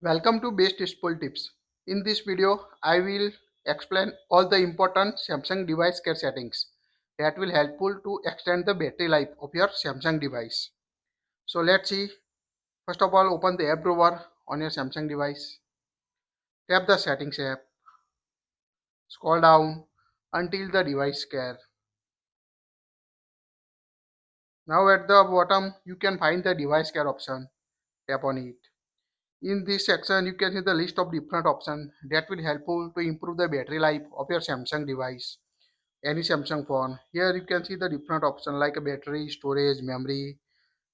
Welcome to Best Useful Tips. In this video, I will explain all the important Samsung device care settings that will helpful to extend the battery life of your Samsung device. So let's see. First of all, open the app drawer on your Samsung device. Tap the settings app. Scroll down until the device care. Now at the bottom, you can find the device care option. Tap on it. In this section, you can see the list of different options that will helpful to improve the battery life of your Samsung device. Any Samsung phone. Here you can see the different options like a battery, storage, memory,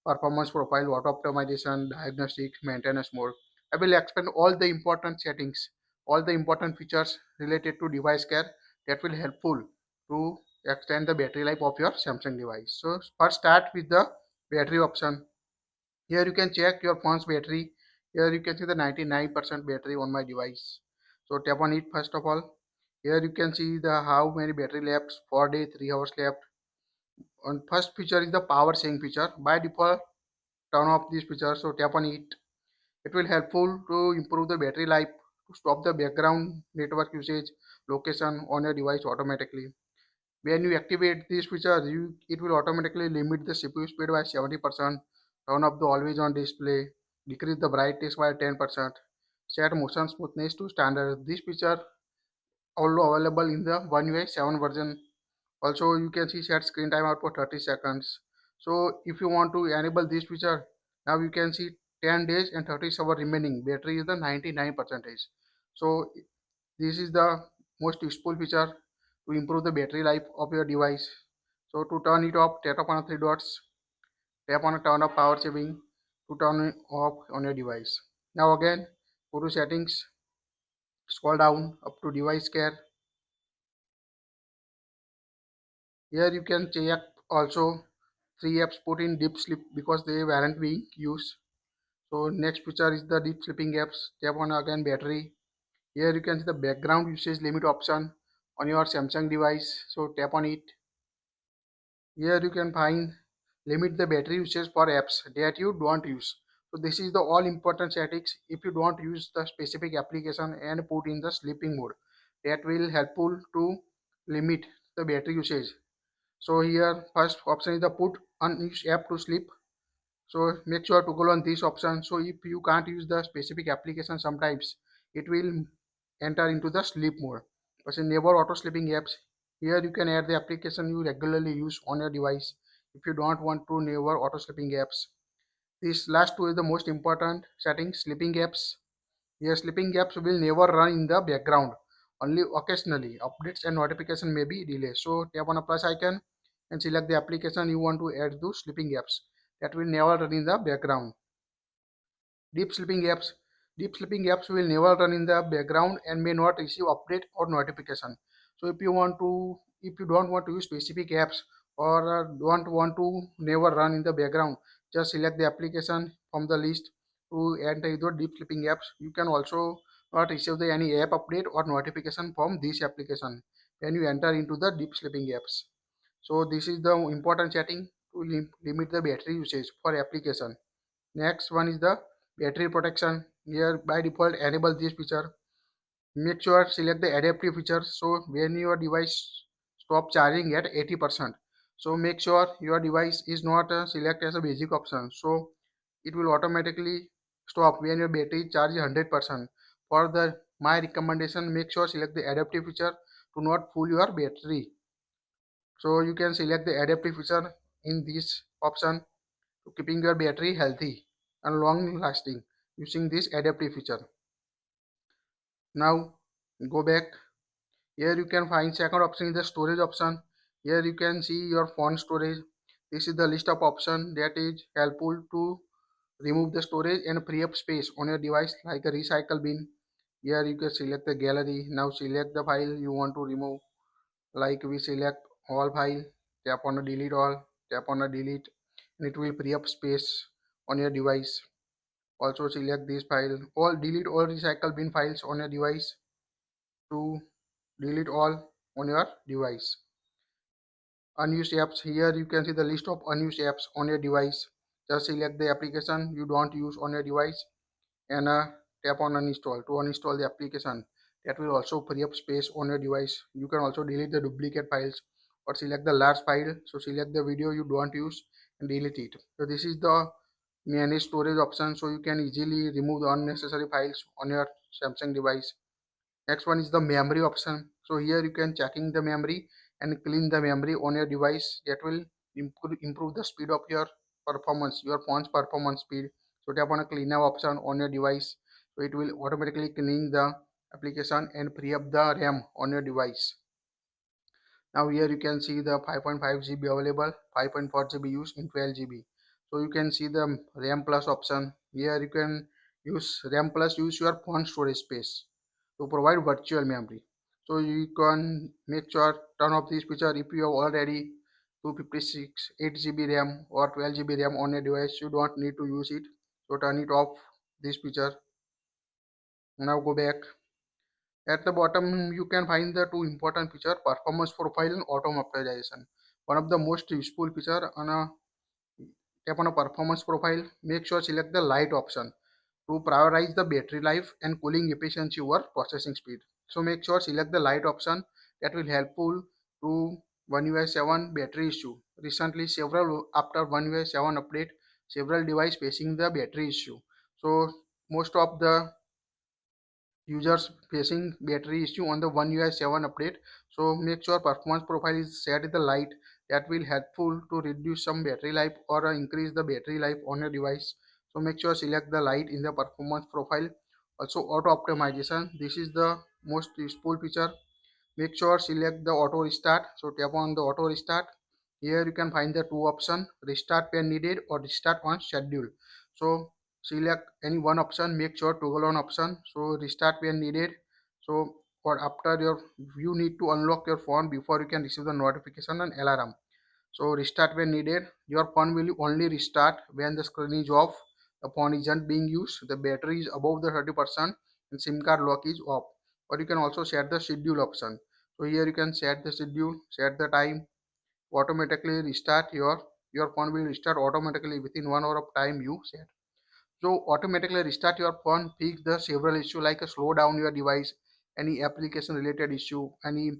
performance profile, auto optimization, diagnostics, maintenance mode. I will explain all the important settings, all the important features related to device care that will helpful to extend the battery life of your Samsung device. So first start with the battery option. Here you can check your phone's battery. Here you can see the 99% battery on my device. So tap on it first of all. Here you can see the how many battery left, 4 day, 3 hours left. And first feature is the power saving feature. By default, turn off this feature. So tap on it. It will helpful to improve the battery life, to stop the background network usage location on your device automatically. When you activate this feature, it will automatically limit the CPU speed by 70%, turn off the always on display, decrease the brightness by 10%, set motion smoothness to standard. This feature also available in the One UI 7 version. Also, you can see set screen time out for 30 seconds. So, if you want to enable this feature, now you can see 10 days and 30 hours remaining. Battery is the 99%. So, this is the most useful feature to improve the battery life of your device. So, to turn it off, tap on the three dots, tap on a turn off power saving to turn it off on your device. Now, again, go to settings, scroll down up to device care. Here you can check also three apps put in deep sleep because they weren't being used. So next feature is the deep sleeping apps. Tap on again battery. Here you can see the background usage limit option on your Samsung device. So tap on it. Here you can find limit the battery usage for apps that you don't use. So this is the all important settings if you don't use the specific application and put in the sleeping mode. That will helpful to limit the battery usage. So here first option is the put unused app to sleep. So make sure to go on this option. So if you can't use the specific application sometimes it will enter into the sleep mode. But in never auto sleeping apps, here you can add the application you regularly use on your device if you don't want to never auto sleeping apps. This last two is the most important setting, sleeping apps. Here sleeping apps will never run in the background. Only occasionally updates and notification may be delayed. So tap on a plus icon and select the application you want to add to sleeping apps that will never run in the background. Deep sleeping apps. Deep sleeping apps will never run in the background and may not receive update or notification. So if you don't want to use specific apps or don't want to never run in the background, just select the application from the list to enter the deep sleeping apps. You can also not receive any app update or notification from this application when you enter into the deep sleeping apps. So this is the important setting to limit the battery usage for application. Next one is the battery protection. Here by default enable this feature. Make sure select the adaptive feature. So when your device stop charging at 80%. So make sure your device is not select as a basic option. So it will automatically stop when your battery charge 100%. For the my recommendation, make sure select the adaptive feature to not fool your battery. So you can select the adaptive feature in this option to keeping your battery healthy and long lasting using this adaptive feature. Now go back. Here you can find second option is the storage option. Here you can see your phone storage. This is the list of options that is helpful to remove the storage and free up space on your device like a recycle bin. Here you can select the gallery. Now select the file you want to remove. Like we select all file, tap on a delete all, tap on a delete, and it will free up space on your device. Also select this file, all delete all recycle bin files on your device to delete all on your device. Unused apps, here you can see the list of unused apps on your device. Just select the application you don't use on your device and tap on uninstall to uninstall the application. That will also free up space on your device. You can also delete the duplicate files or select the large file. So select the video you don't use and delete it. So this is the manage storage option, so you can easily remove the unnecessary files on your Samsung device. Next one is the memory option. So here you can checking the memory and clean the memory on your device. That will improve the speed of your performance, your phone's performance speed. So tap on a clean up option on your device. So it will automatically clean the application and free up the RAM on your device. Now here you can see the 5.5 GB available, 5.4 GB used in 12 GB. So you can see the RAM plus option. Here you can use RAM plus, use your phone storage space to provide virtual memory. So you can make sure turn off this feature if you have already 256 8 GB RAM or 12 GB RAM on your device. You don't need to use it. So turn it off this feature. Now go back. At the bottom, you can find the two important features: performance profile and auto optimization. One of the most useful feature on a tap on a performance profile, make sure select the light option to prioritize the battery life and cooling efficiency over processing speed. So make sure select the light option. That will helpful to One UI 7 battery issue. Recently, several after One UI 7 update, several device facing the battery issue. So most of the users facing battery issue on the One UI 7 update. So make sure performance profile is set in the light. That will helpful to reduce some battery life or increase the battery life on your device. So make sure select the light in the performance profile. Also auto optimization, this is the most useful feature. Make sure select the auto restart. So tap on the auto restart. Here you can find the two options: restart when needed or restart on schedule. So select any one option, make sure toggle on option. So restart when needed. So or after your, you need to unlock your phone before you can receive the notification and alarm. So restart when needed. Your phone will only restart when the screen is off, the phone isn't being used, the battery is above the 30%, and SIM card lock is off. Or you can also set the schedule option. So here you can set the schedule, set the time, automatically restart your phone will restart automatically within 1 hour of time you set. So automatically restart your phone, fix the several issue like a slow down your device, any application related issue, any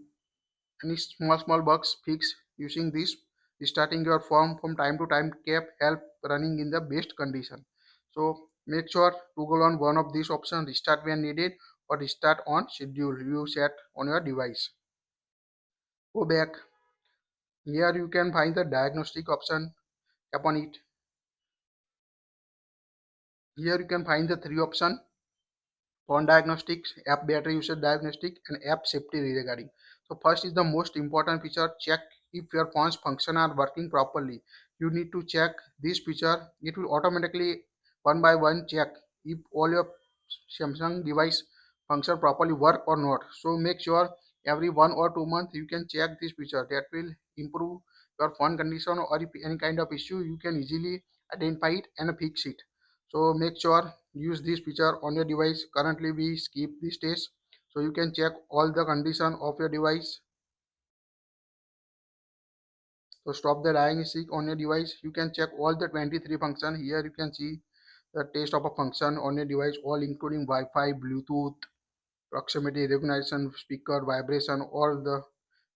small bugs fix using this. Restarting your phone from time to time keep help running in the best condition. So make sure to go on one of these options: restart when needed or restart on schedule you set on your device. Go back. Here you can find the diagnostic option. Tap on it. Here you can find the three options: phone diagnostics, app battery usage diagnostic, and app safety regarding. So first is the most important feature: check if your phone's function are working properly. You need to check this feature. It will automatically one by one check if all your Samsung device function properly work or not. So make sure every 1 or 2 months you can check this feature. That will improve your phone condition, or if any kind of issue you can easily identify it and fix it. So make sure use this feature on your device. Currently we skip this stage, so you can check all the condition of your device. So stop the diagnostic on your device. You can check all the 23 function. Here you can see the test of a function on your device, all including Wi-Fi, Bluetooth, proximity recognition, speaker, vibration, all the.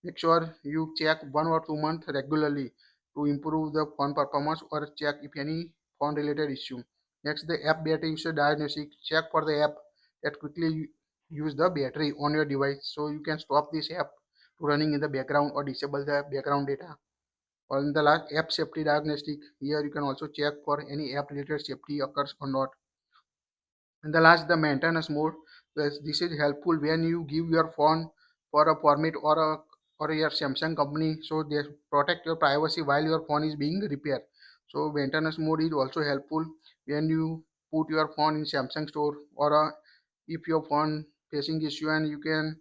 Make sure you check 1 or 2 months regularly to improve the phone performance or check if any phone related issue. Next, the app battery usage diagnostic. Check for the app that quickly use the battery on your device. So you can stop this app to running in the background or disable the background data. On the last, app safety diagnostic. Here you can also check for any app related safety occurs or not. And the last, the maintenance mode. This is helpful when you give your phone for a permit or your Samsung company, so they protect your privacy while your phone is being repaired. So maintenance mode is also helpful when you put your phone in Samsung store, or if your phone facing issue and you can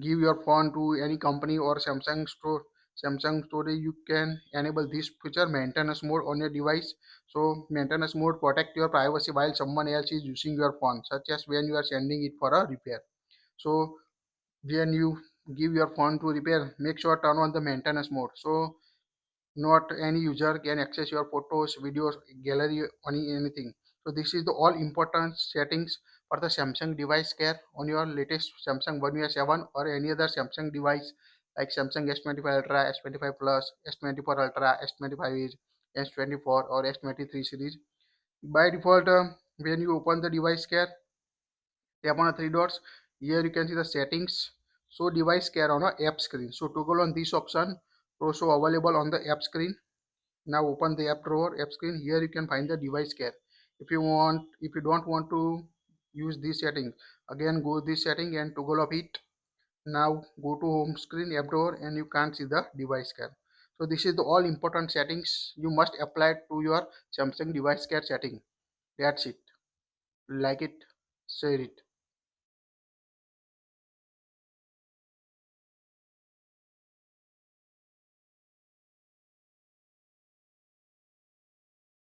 give your phone to any company or Samsung store, you can enable this feature maintenance mode on your device. So maintenance mode protect your privacy while someone else is using your phone, such as when you are sending it for a repair. So when you give your phone to repair, make sure turn on the maintenance mode, so not any user can access your photos, videos, gallery, anything. So this is the all important settings for the Samsung device care on your latest Samsung One UI 7 or any other Samsung device like Samsung S25 Ultra, S25 Plus, S24 Ultra, S25 is S24 or S23 series. By default, when you open the device care, tap on the three dots. Here you can see the settings. Show device care on a app screen. So toggle on this option. So show available on the app screen. Now open the app drawer, app screen. Here you can find the device care. If you don't want to use this setting, again go this setting and toggle off it. Now go to home screen, app drawer, and you can't see the device care. So this is the all important settings you must apply to your Samsung device care setting. That's it. Like it, share it.